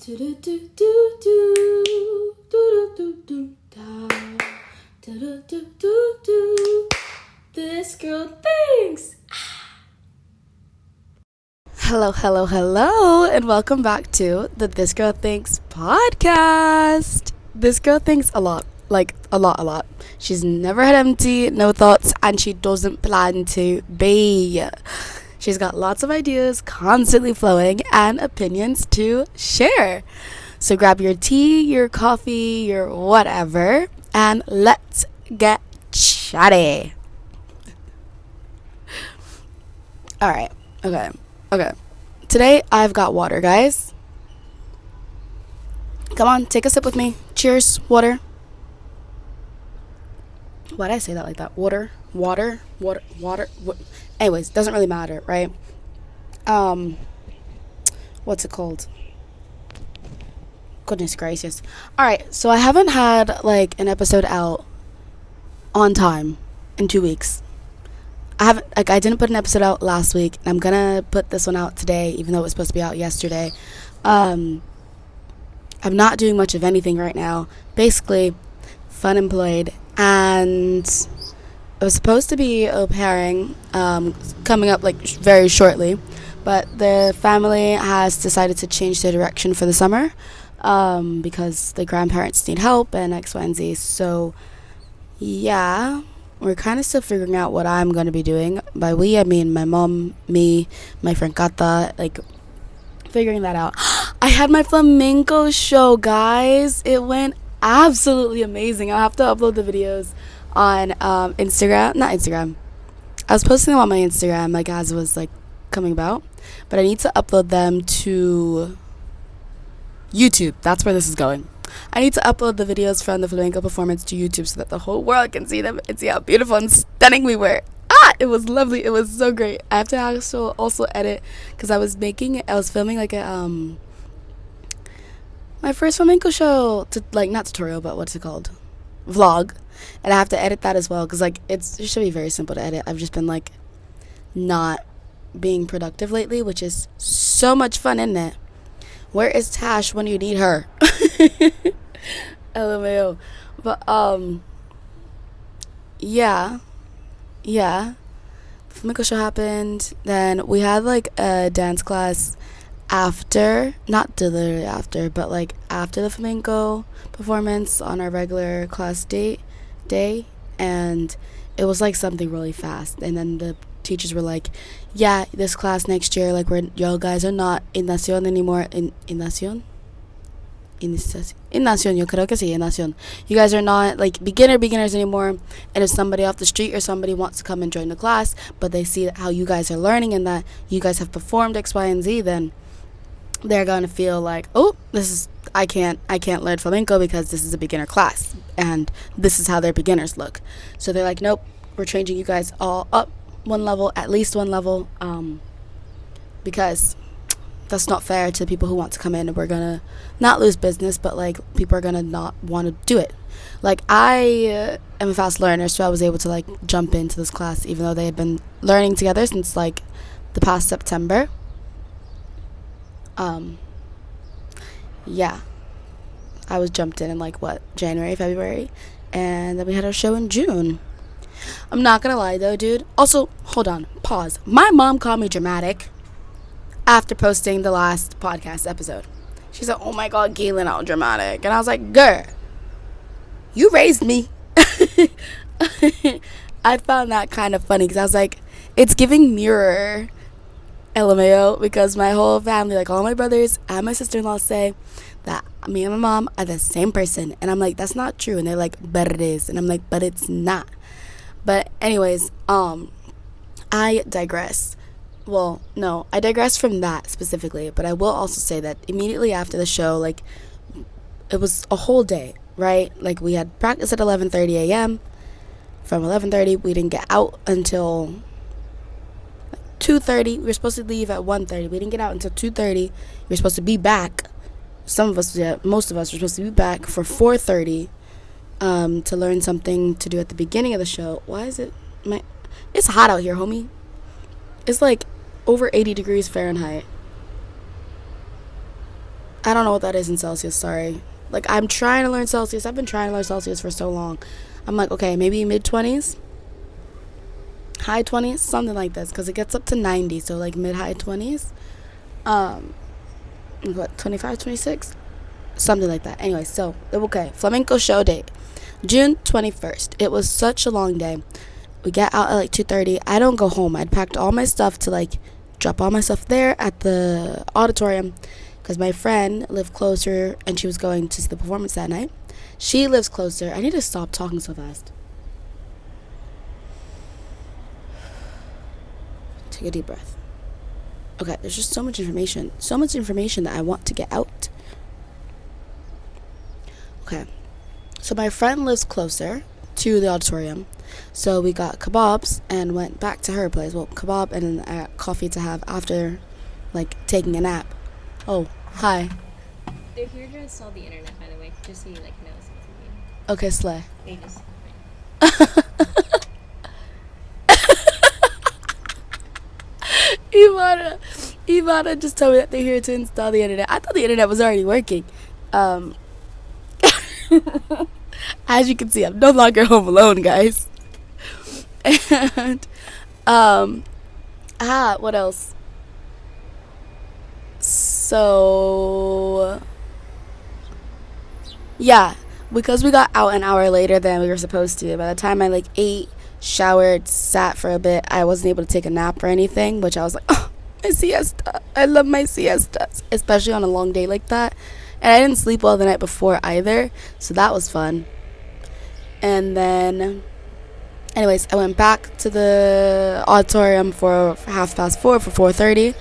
This girl thinks. Hello, and welcome back to the This Girl Thinks podcast. This girl thinks a lot, like a lot. She's never had empty, no thoughts, and she doesn't plan to be. She's got lots of ideas constantly flowing and opinions to share. So grab your tea, your coffee, your whatever, and let's get chatty. Alright, okay. Today I've got water, guys. Come on, take a sip with me. Cheers, water. Why'd I say that like that? Water. Anyways, doesn't really matter, right? What's it called? Goodness gracious. Alright, so I haven't had like an episode out on time in 2 weeks. I didn't put an episode out last week, and I'm gonna put this one out today, even though it was supposed to be out yesterday. I'm not doing much of anything right now. Basically, unemployed, and I was supposed to be au pairing, coming up like very shortly, but the family has decided to change their direction for the summer, because the grandparents need help and X, Y, and Z. So, yeah. We're kind of still figuring out what I'm going to be doing. By we, I mean my mom, me, my friend Kata, like, figuring that out. I had my flamenco show, guys. It went absolutely amazing. I'll have to upload the videos on Instagram. Not Instagram. I was posting them on my Instagram, like, as it was, like, coming about. But I need to upload them to YouTube. That's where this is going. I need to upload the videos from the flamenco performance to YouTube so that the whole world can see them and see how beautiful and stunning we were. It was lovely. It was so great. I have to also edit, because I was filming like a my first flamenco show, not tutorial, but what's it called, vlog, and I have to edit that as well, because like it should be very simple to edit. I've just been like not being productive lately, which is so much fun, isn't it? Where is Tash when you need her? LMAO. But, yeah. Flamenco show happened. Then we had, like, a dance class after, not literally after, but, like, after the flamenco performance on our regular class day. And it was, like, something really fast. And then the teachers were like, yeah, this class next year, like, y'all guys are not in Nación anymore. In Nación, yo creo que sí, en Nación. You guys are not, like, beginners anymore. And if somebody off the street or somebody wants to come and join the class, but they see how you guys are learning and that you guys have performed X, Y, and Z, then they're gonna feel like, oh, I can't learn flamenco because this is a beginner class, and this is how their beginners look. So they're like, nope, we're changing you guys all up at least one level, because that's not fair to the people who want to come in, and we're gonna not lose business, but like people are gonna not want to do it. Like, I am a fast learner, so I was able to like jump into this class even though they had been learning together since like the past September. Yeah, I was jumped in like January, February, and then we had our show in June. I'm not gonna lie though, dude. Also, hold on, pause. My mom called me dramatic after posting the last podcast episode. She said, oh my god, Kaitlyn, how dramatic. And I was like, girl, you raised me. I found that kind of funny, because I was like, it's giving mirror, LMAO, because my whole family, like all my brothers and my sister-in-law, say that me and my mom are the same person. And I'm like, that's not true. And they're like, but it is. And I'm like, but it's not. But anyways, I digress. Well, no, I digress from that specifically, but I will also say that immediately after the show, like, it was a whole day, right? Like, we had practice at 11:30 a.m. From 11:30, we didn't get out until 2:30. We were supposed to leave at 1:30. We didn't get out until 2:30. We were supposed to be back. Most of us were supposed to be back for 4:30. To learn something to do at the beginning of the show. Why is it it's hot out here, homie. It's like over 80 degrees Fahrenheit. I don't know what that is in Celsius, sorry. Like, I'm trying to learn Celsius. I've been trying to learn Celsius for so long. I'm like, okay, maybe mid 20s, high 20s, something like this, because it gets up to 90, so like mid high 20s. What, 25, 26? Something like that. Anyway, so, okay, flamenco show date, June 21st. It was such a long day. We get out at like 2:30. I don't go home. I'd packed all my stuff to like drop all my stuff there at the auditorium because my friend lived closer and she was going to see the performance that night. She lives closer. I need to stop talking so fast. Take a deep breath. Okay, there's just so much information. So much information that I want to get out. Okay. So my friend lives closer to the auditorium. So we got kebabs and went back to her place. Well, kebab and then coffee to have after, like, taking a nap. Oh, hi. They're here to install the internet, by the way, just so you, like, know something. Okay, slay. They just... Ivana just told me that they're here to install the internet. I thought the internet was already working. As you can see, I'm no longer home alone, guys. And what else? So yeah, because we got out an hour later than we were supposed to. By the time I like ate, showered, sat for a bit, I wasn't able to take a nap or anything, which I was like, oh, my siesta. I love my siestas, especially on a long day like that. And I didn't sleep well the night before either, so that was fun. And then, anyways, I went back to the auditorium for 4:30 for 4:30.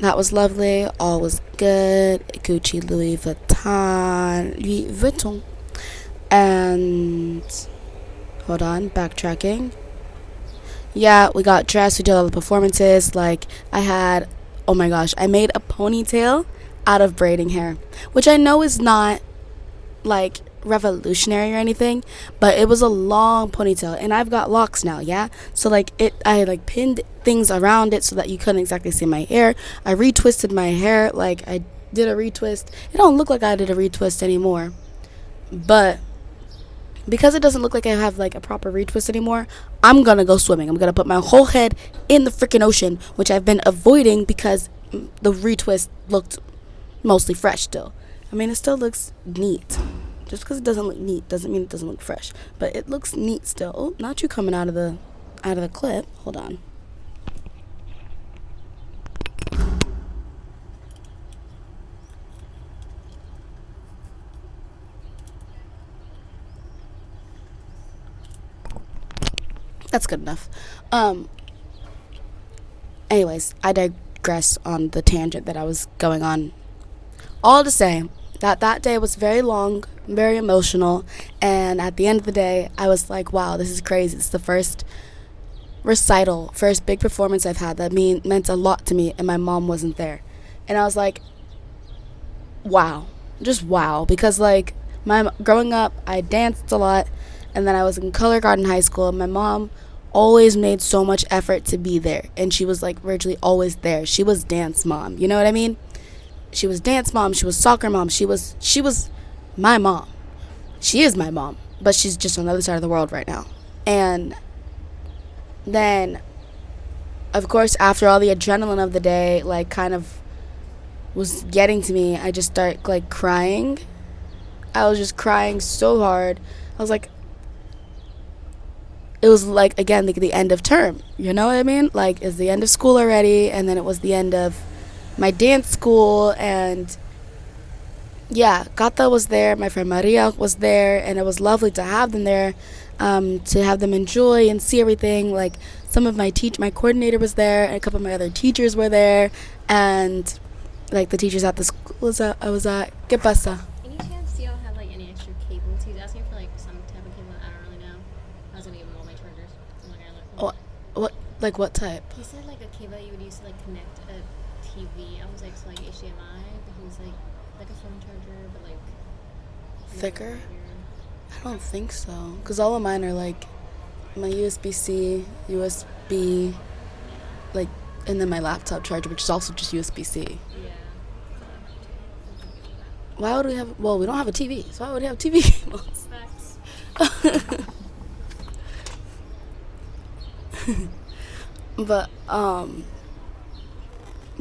That was lovely. All was good. Gucci, Louis Vuitton. And, hold on, backtracking. Yeah, we got dressed. We did all the performances. Like, oh my gosh, I made a ponytail out of braiding hair, which I know is not like revolutionary or anything, but it was a long ponytail and I've got locks now. Yeah, so like I like pinned things around it so that you couldn't exactly see my hair. I retwisted my hair, like I did a retwist. It don't look like I did a retwist anymore, but because it doesn't look like I have like a proper retwist anymore, I'm gonna go swimming. I'm gonna put my whole head in the freaking ocean, which I've been avoiding because the retwist looked mostly fresh still. I mean, it still looks neat. Just because it doesn't look neat doesn't mean it doesn't look fresh. But it looks neat still. Oh, not you coming out of the clip. Hold on. That's good enough. Anyways, I digress on the tangent that I was going on. All to say that day was very long, very emotional, and at the end of the day, I was like, wow, this is crazy. It's the first recital, first big performance I've had that meant a lot to me, and my mom wasn't there. And I was like, wow, just wow, because like growing up, I danced a lot, and then I was in color guard in high school. My mom always made so much effort to be there, and she was like virtually always there. She was dance mom, you know what I mean? She was dance mom, she was soccer mom, she was my mom. She is my mom, but she's just on the other side of the world right now. And then, of course, after all the adrenaline of the day, like, kind of was getting to me, I just started, like, crying. I was just crying so hard. I was like, it was, like, again, like, the end of term. You know what I mean? Like, it's the end of school already, and then it was the end of my dance school, and yeah, Gata was there, my friend Maria was there, and it was lovely to have them there, to have them enjoy and see everything. Like, some of my coordinator was there, and a couple of my other teachers were there, and like the teachers at the school I was at. ¿Qué pasa? Any chance y'all have like any extra cables? He's asking for like some type of cable. I don't really know. I was gonna give him all my chargers. I'm not gonna look. What? Like what type? He said like a cable you would use to like connect a TV. I was like, so like HDMI, but he was like a phone charger, but like thicker. I don't think so, because all of mine are like my USB-C, USB, like, and then my laptop charger, which is also just USB-C. Yeah. Why would we have? Well, we don't have a TV, so why would we have TV cables? Facts. But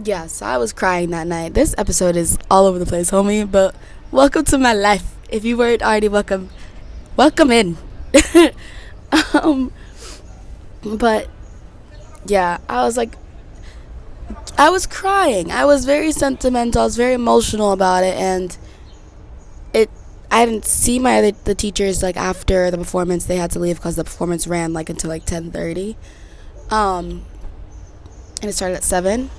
yeah, so I was crying that night. This episode is all over the place, homie, but welcome to my life. If you weren't already welcome in. But yeah, I was crying. I was very sentimental. I was very emotional about it, and I didn't see the teachers like after the performance. They had to leave because the performance ran like until like 10:30, and it started at 7.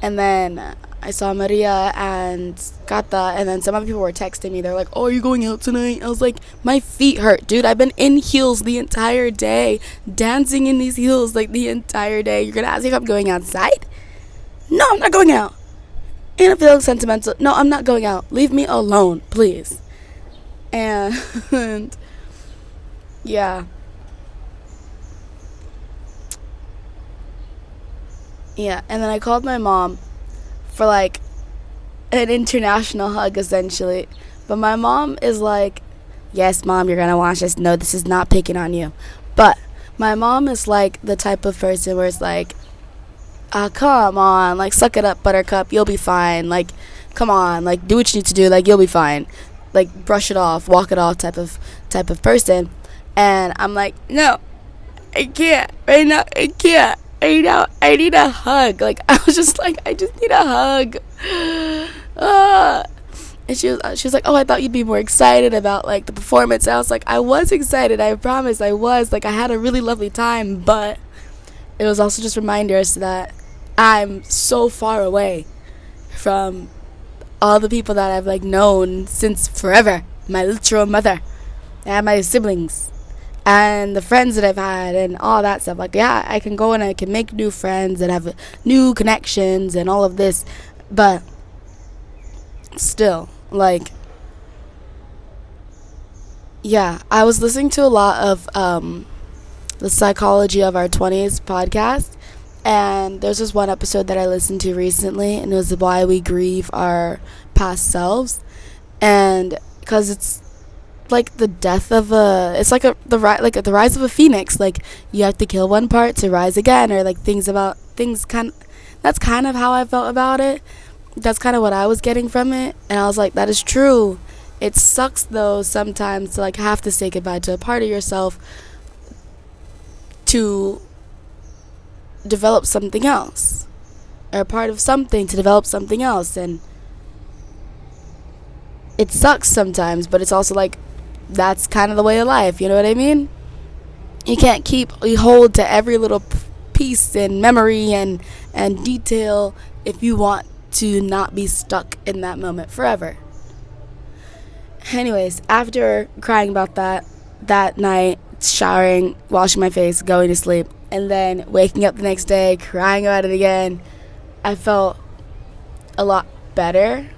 And then I saw Maria and Kata, and then some other people were texting me. They're like, "Oh, are you going out tonight?" I was like, "My feet hurt, dude. I've been in heels the entire day, dancing in these heels like the entire day. You're gonna ask me if I'm going outside? No, I'm not going out. And I'm feeling sentimental. No, I'm not going out. Leave me alone, please." And yeah. Yeah, and then I called my mom for like an international hug essentially. But my mom is like, "Yes, mom, you're gonna watch this. No, this is not picking on you." But my mom is like the type of person where it's like, "Ah, come on, like suck it up, buttercup, you'll be fine. Like, come on, like do what you need to do, like you'll be fine. Like brush it off, walk it off type of person." And I'm like, "No, I can't. Right now, I can't. Right now, I need a hug." Like I was just like, "I just need a hug." And she was like, "Oh, I thought you'd be more excited about like the performance." And I was like, "I was excited. I promise, I was. Like I had a really lovely time, but it was also just reminders that I'm so far away from all the people that I've like known since forever. My literal mother and my siblings and the friends that I've had and all that stuff. Like, yeah, I can go and I can make new friends and have new connections and all of this, but still, like, yeah, I was listening to a lot of the Psychology of Our 20s podcast, and there's this one episode that I listened to recently, and it was why we grieve our past selves. And because it's like the death of it's like the rise of a phoenix. Like you have to kill one part to rise again, or like that's kind of how I felt about it. That's kind of what I was getting from it, and I was like, that is true. It sucks though sometimes to like have to say goodbye to a part of yourself to develop something else, or a part of something to develop something else. And it sucks sometimes, but it's also like that's kind of the way of life, you know what I mean? You can't you hold to every little piece and memory and detail if you want to not be stuck in that moment forever. Anyways, after crying about that night, showering, washing my face, going to sleep, and then waking up the next day, crying about it again, I felt a lot better.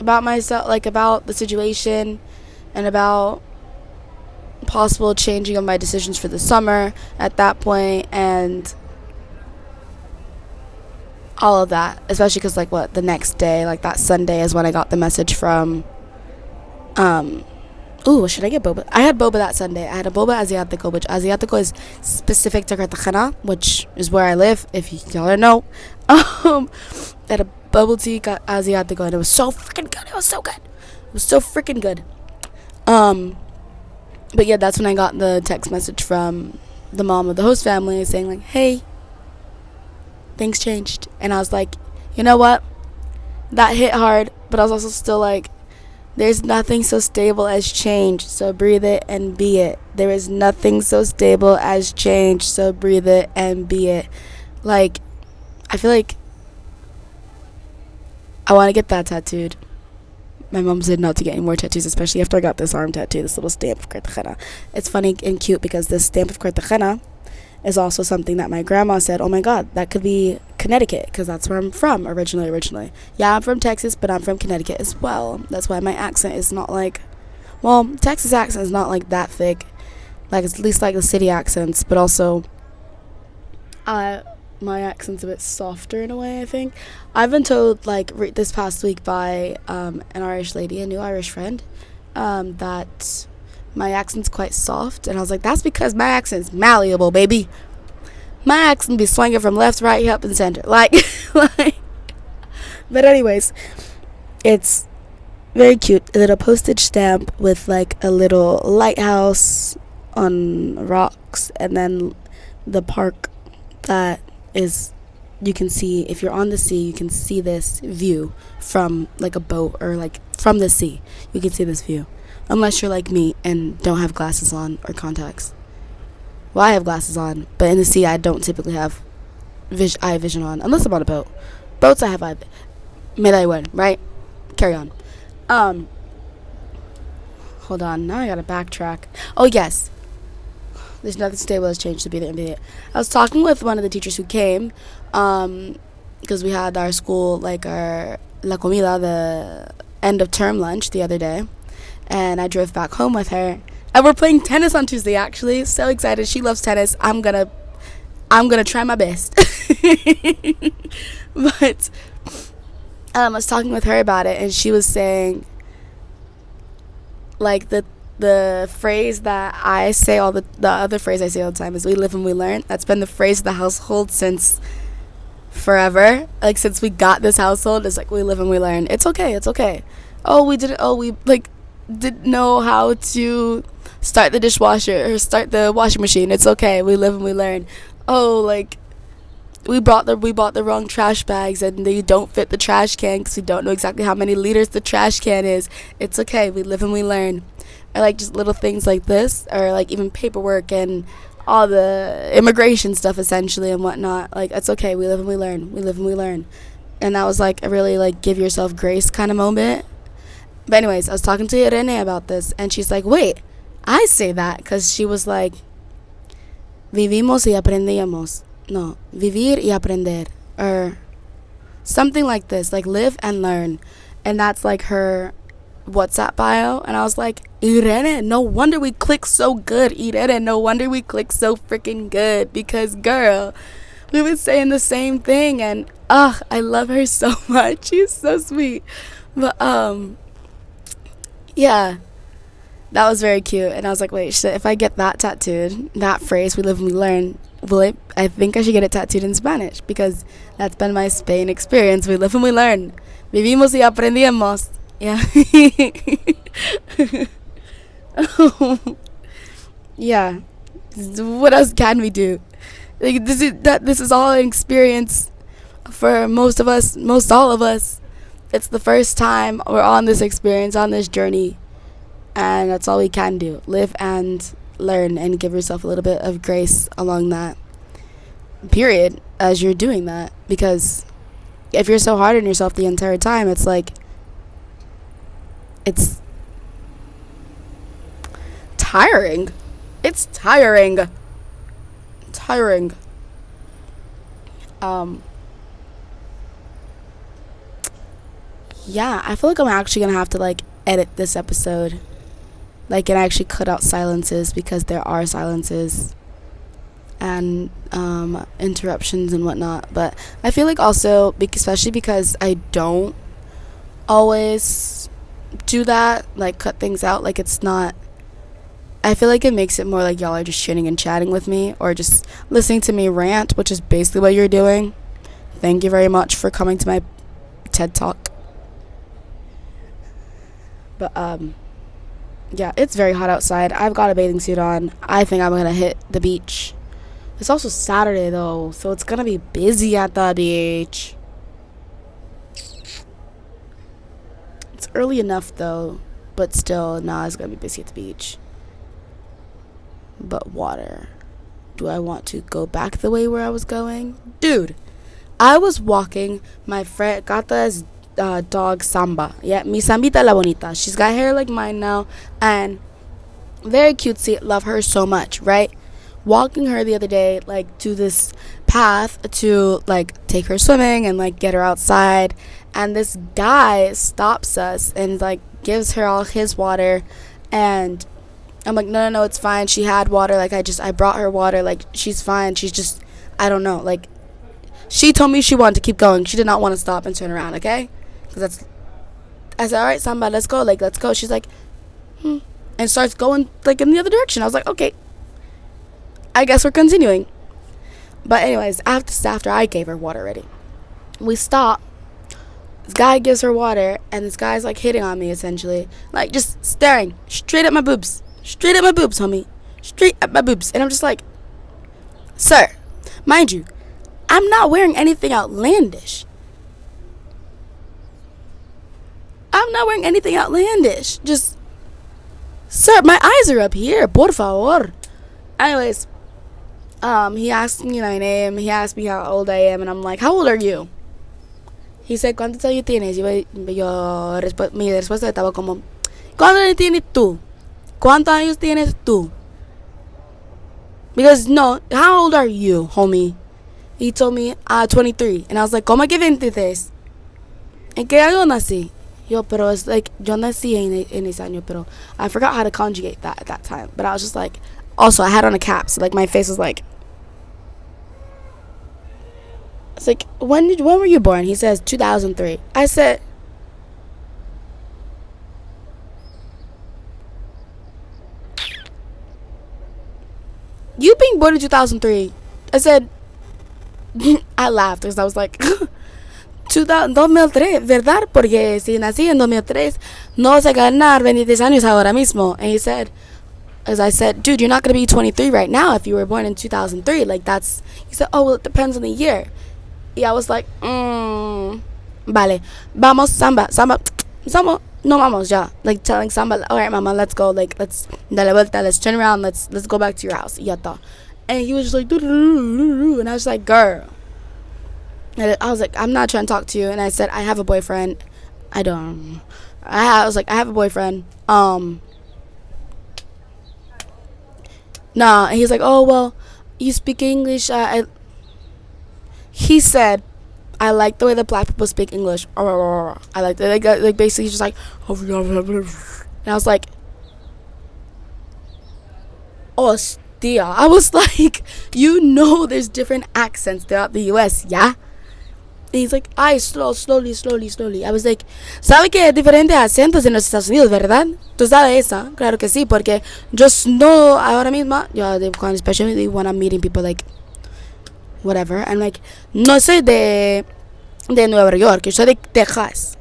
About myself, like about the situation, and about possible changing of my decisions for the summer at that point, and all of that. Especially because, like, the next day, like that Sunday, is when I got the message from, should I get boba? I had boba that Sunday. I had a boba asiatico, which asiatico is specific to Cartagena, which is where I live, if y'all don't know. I had a bubble tea asiatico, and it was so freaking good. It was so good. It was so freaking good. But yeah, that's when I got the text message from the mom of the host family saying like, "Hey, things changed." And I was like, you know what? That hit hard, but I was also still like, there's nothing so stable as change, so breathe it and be it. There is nothing so stable as change, so breathe it and be it. Like, I feel like I want to get that tattooed. My mom said not to get any more tattoos, especially after I got this arm tattoo, this little stamp of Cartagena. It's funny and cute because this stamp of Cartagena is also something that my grandma said, oh my god, that could be Connecticut, because that's where I'm from originally. Yeah, I'm from Texas, but I'm from Connecticut as well. That's why my accent is not like, well, Texas accent is not like that thick, like it's at least like the city accents, but also my accent's a bit softer in a way, I think. I've been told, like, this past week by an Irish lady, a new Irish friend, that my accent's quite soft. And I was like, that's because my accent's malleable, baby. My accent be swinging from left, right, up, and center. Like, like. But anyways, it's very cute. A little postage stamp with, like, a little lighthouse on rocks. And then the park that is, you can see, if you're on the sea, you can see this view from, like, a boat or, like, from the sea. You can see this view. Unless you're like me and don't have glasses on or contacts. Well, I have glasses on, but in the sea, I don't typically have eye vision on, unless I'm on a boat. Boats, I have eye. May I win, right? Carry on. Hold on. Now I gotta backtrack. Oh, yes. There's nothing stable has changed to be the immediate. I was talking with one of the teachers who came, because we had our school, like, our La Comida, the end of term lunch the other day. And I drove back home with her. And we're playing tennis on Tuesday, actually. So excited. She loves tennis. I'm gonna try my best. But I was talking with her about it, and she was saying, like, the phrase that I say the other phrase I say all the time is "we live and we learn." That's been the phrase of the household since forever. Like, since we got this household, it's like, we live and we learn. It's okay. It's okay. Oh, we didn't know how to start the dishwasher or start the washing machine. It's okay. We live and we learn. Oh, like, we bought the wrong trash bags and they don't fit the trash can because we don't know exactly how many liters the trash can is. It's okay. We live and we learn. Or, like, just little things like this, or, like, even paperwork and all the immigration stuff, essentially, and whatnot. Like, it's okay. We live and we learn. We live and we learn. And that was, like, a really, like, give yourself grace kind of moment. But anyways, I was talking to Irene about this, and she's like, wait, I say that, because she was like, vivimos y aprendíamos. No, vivir y aprender, or something like this, like, live and learn. And that's, like, her WhatsApp bio. And I was like, Irene, no wonder we click so good. Irene, no wonder we click so freaking good, because, girl, we were saying the same thing. And I love her so much. She's so sweet. But yeah, that was very cute. And I was like, wait, shit, if I get that tattooed, that phrase, we live and we learn, I think I should get it tattooed in Spanish, because that's been my Spain experience. We live and we learn. Vivimos y aprendíamos. Yeah. Yeah. What else can we do? Like, this is all an experience for most all of us. It's the first time we're on this experience, on this journey, and that's all we can do. Live and learn, and give yourself a little bit of grace along that period as you're doing that, because if you're so hard on yourself the entire time, it's like, it's tiring. It's tiring. Yeah, I feel like I'm actually gonna have to, like, edit this episode, like, and actually cut out silences, because there are silences and interruptions and whatnot. But I feel like also, especially because I don't always do that, like, cut things out, like, it's not, I feel like it makes it more like y'all are just shitting and chatting with me, or just listening to me rant, which is basically what you're doing. Thank you very much for coming to my TED Talk. But yeah, it's very hot outside. I've got a bathing suit on. I think I'm gonna hit the beach. It's also Saturday though, so it's gonna be busy at the beach. It's early enough though, but still, it's gonna be busy at the beach. But water. Do I want to go back the way where I was going? Dude, I was walking. My friend Gata's dog Samba. Yeah, mi Sambita la bonita. She's got hair like mine now, and very cutesy. Love her so much, right? Walking her the other day, like, to this path to, like, take her swimming and, like, get her outside, and this guy stops us and, like, gives her all his water, and I'm like, no, it's fine. She had water. Like, I brought her water. Like, she's fine. She's just, I don't know. Like, She told me she wanted to keep going. She did not want to stop and turn around, okay? Because that's... I said, all right, Samba, let's go. Like, let's go. She's like, and starts going, like, in the other direction. I was like, okay. I guess we're continuing. But anyways, after I gave her water already, we stop. This guy gives her water, and this guy's, like, hitting on me, essentially. Like, just staring straight at my boobs. Straight at my boobs, homie. Straight at my boobs. And I'm just like, sir, mind you, I'm not wearing anything outlandish. I'm not wearing anything outlandish. Just, sir, my eyes are up here. Por favor. Anyways, he asked me my name. He asked me how old I am, and I'm like, how old are you? He said, ¿cuántos años tienes? Mi respuesta estaba como, ¿cuántos años tienes tú? ¿Cuántos años tienes tú? Because, no, how old are you, homie? He told me, 23. And I was like, ¿cómo que 23? ¿En qué año nací? Yo, pero it's like, yo nací en ese año, pero I forgot how to conjugate that at that time. But I was just like, also, I had on a cap, so, like, my face was like, it's like, when were you born? He says 2003. I said, you being born in 2003? I said, I laughed because I was like, 2003, ¿verdad? Porque si nací en 2003, no vas a ganar 23 años ahora mismo. And he said, as I said, dude, you're not going to be 23 right now if you were born in 2003. Like, that's, he said, oh, well, it depends on the year. Yeah, I was like, vale, vamos, Samba, no vamos ya. Like, telling Samba, all right, mama, let's go. Like, let's dale vuelta, let's turn around, let's go back to your house. Yata. And he was just like, and I was like, girl. And I was like, I'm not trying to talk to you. And I said, I have a boyfriend. I was like, I have a boyfriend. Nah. And he's like, oh, well, you speak English. He said, I like the way that black people speak English. I like it. Like basically just like, and I was like, hostia. I was like, you know there's different accents throughout the U.S., yeah? And he's like, ay, slowly. I was like, ¿sabe que hay diferentes acentos en los Estados Unidos, verdad? ¿Tú sabes eso? Claro que sí, porque yo no, ahora mismo, especially when I'm meeting people like, whatever, I'm like, no soy de Nueva York, yo soy de Texas.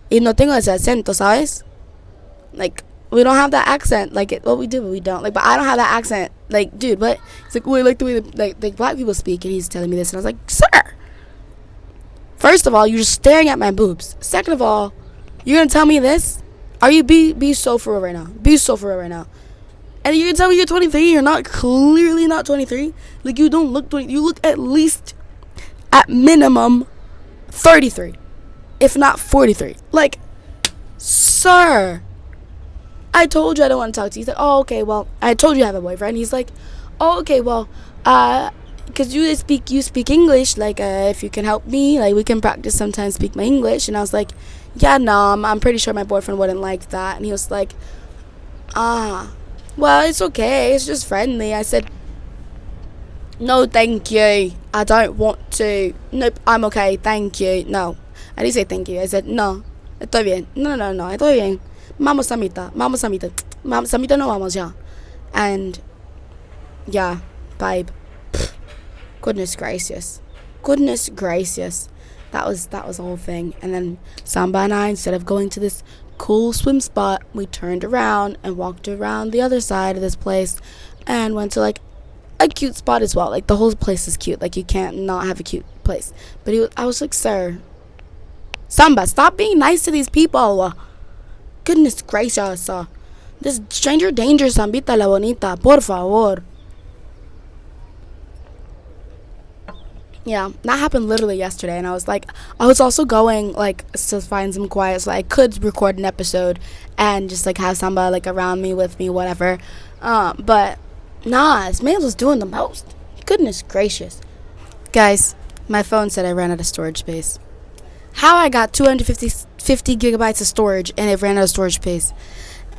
Y no tengo ese acento, ¿sabes? Like, we don't have that accent. Like, what we do, but we don't. Like, but I don't have that accent. Like, dude, what? It's like, we like the way like black people speak, and he's telling me this, and I was like, sir. First of all, you're just staring at my boobs. Second of all, you're gonna tell me this? Are you be so for real right now? Be so for real right now. And you're gonna tell me you're 23? You're not clearly not 23. Like, you don't look 20. You look at least, at minimum, 33, if not 43. Like, sir. I told you I don't want to talk to you. He's like, oh, okay, well, I told you I have a boyfriend. He's like, oh, okay, well, because you speak English, like, if you can help me, like, we can practice sometimes speak my English. And I was like, yeah, no, I'm pretty sure my boyfriend wouldn't like that. And he was like, well, it's okay, it's just friendly. I said, no, thank you, I don't want to. Nope, I'm okay, thank you. No, I didn't say thank you. I said, no, estoy bien. No, estoy bien. Vamos, Samita, no vamos ya. And, yeah, babe. Goodness gracious. That was the whole thing. And then Samba and I, instead of going to this cool swim spot, we turned around and walked around the other side of this place and went to, like, a cute spot as well. Like, the whole place is cute. Like, you can't not have a cute place. But I was like, sir, Samba, stop being nice to these people. Goodness gracious. This stranger danger, Sambita la bonita, por favor. Yeah, that happened literally yesterday, and I was like, I was also going, like, to find some quiet so I could record an episode and just, like, have Samba, like, around me, with me, whatever. But, nah, this man was doing the most. Goodness gracious. Guys, my phone said I ran out of storage space. How I got 250 gigabytes of storage and it ran out of storage space?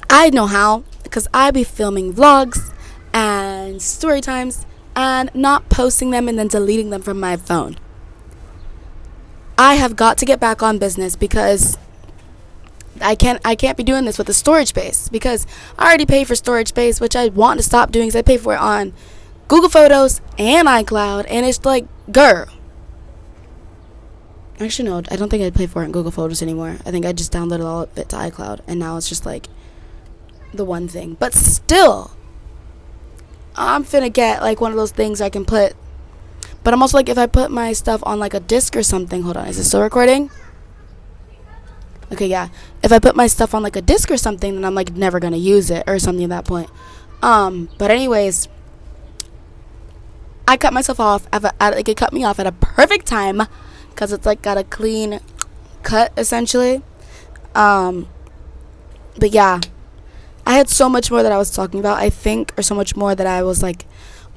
I know how, because I be filming vlogs and story times and not posting them and then deleting them from my phone. I have got to get back on business because I can't be doing this with the storage space, because I already pay for storage space, which I want to stop doing because I pay for it on Google Photos and iCloud, and it's like, girl. Actually, no, I don't think I pay for it in Google Photos anymore. I think I just downloaded all of it to iCloud, and now it's just like the one thing. But still, I'm finna get like one of those things I can put. But I'm also like, if I put my stuff on like a disc or something, hold on, is it still recording? Okay, yeah. If I put my stuff on like a disc or something, then I'm like never gonna use it or something at that point. But anyways, I cut myself off like it cut me off at a perfect time, because it's like got a clean cut essentially. But yeah, I had so much more that I was talking about, I think, or so much more that I was like,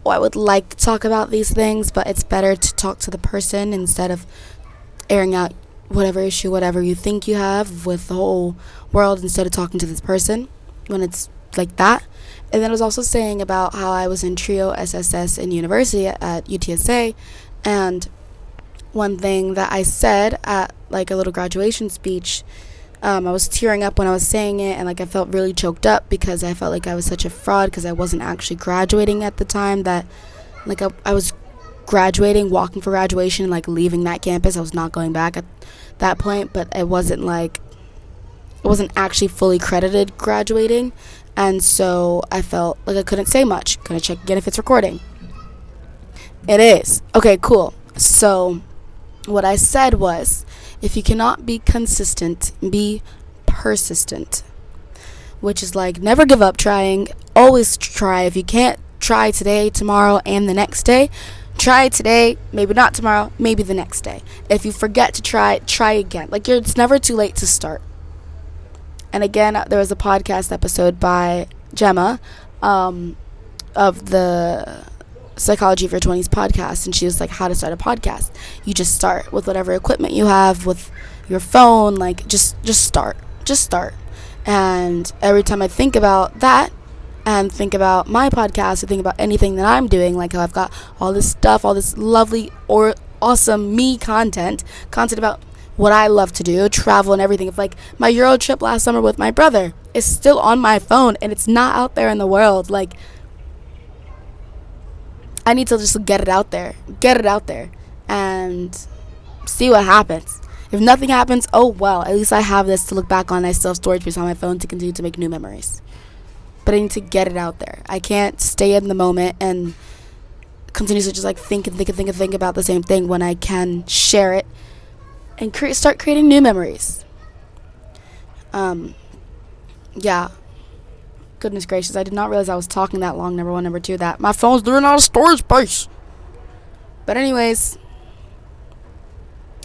oh, I would like to talk about these things, but it's better to talk to the person instead of airing out whatever issue, whatever you think you have with the whole world, instead of talking to this person when it's like that. And then I was also saying about how I was in trio SSS in university at UTSA, and one thing that I said at like a little graduation speech, I was tearing up when I was saying it, and like I felt really choked up because I felt like I was such a fraud because I wasn't actually graduating at the time, that like I was graduating, walking for graduation, and like leaving that campus. I was not going back at that point, but it wasn't actually fully credited graduating, and so I felt like I couldn't say much. Gonna check again if it's recording. It is. Okay, cool. So what I said was, if you cannot be consistent, be persistent, which is like never give up trying, always try. If you can't try today, tomorrow, and the next day, try today, maybe not tomorrow, maybe the next day. If you forget to try again. Like, it's never too late to start. And again, there was a podcast episode by Gemma of the Psychology for 20s podcast, and she was like, how to start a podcast. You just start with whatever equipment you have, with your phone, like just start. And every time I think about that and think about my podcast, or think about anything that I'm doing, like how I've got all this stuff, all this lovely or awesome me content about what I love to do, travel and everything. If like my Euro trip last summer with my brother is still on my phone and it's not out there in the world, like I need to just get it out there and see what happens. If nothing happens, oh well, at least I have this to look back on. I still have storage space on my phone to continue to make new memories. But I need to get it out there. I can't stay in the moment and continue to just like think about the same thing when I can share it and start creating new memories. Yeah. Goodness gracious, I did not realize I was talking that long. Number one. Number two, that my phone's doing out of storage space. But anyways,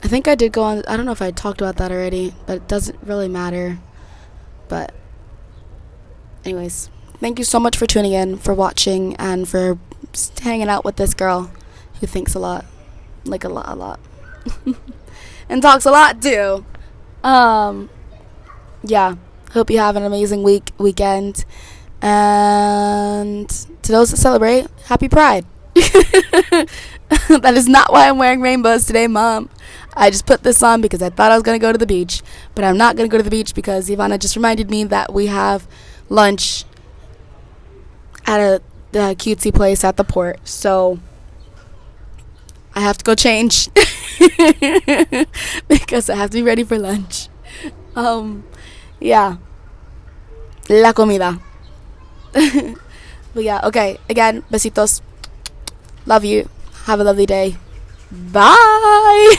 I think I did go on. I don't know if I talked about that already, but it doesn't really matter. But anyways, thank you so much for tuning in, for watching, and for hanging out with this girl who thinks a lot. Like a lot. And talks a lot too. Yeah. Hope you have an amazing weekend. And to those that celebrate, happy Pride. That is not why I'm wearing rainbows today, Mom. I just put this on because I thought I was going to go to the beach. But I'm not going to go to the beach because Ivana just reminded me that we have lunch at the cutesy place at the port. So I have to go change because I have to be ready for lunch. Yeah. La comida. But yeah, okay. Again, besitos. Love you. Have a lovely day. Bye.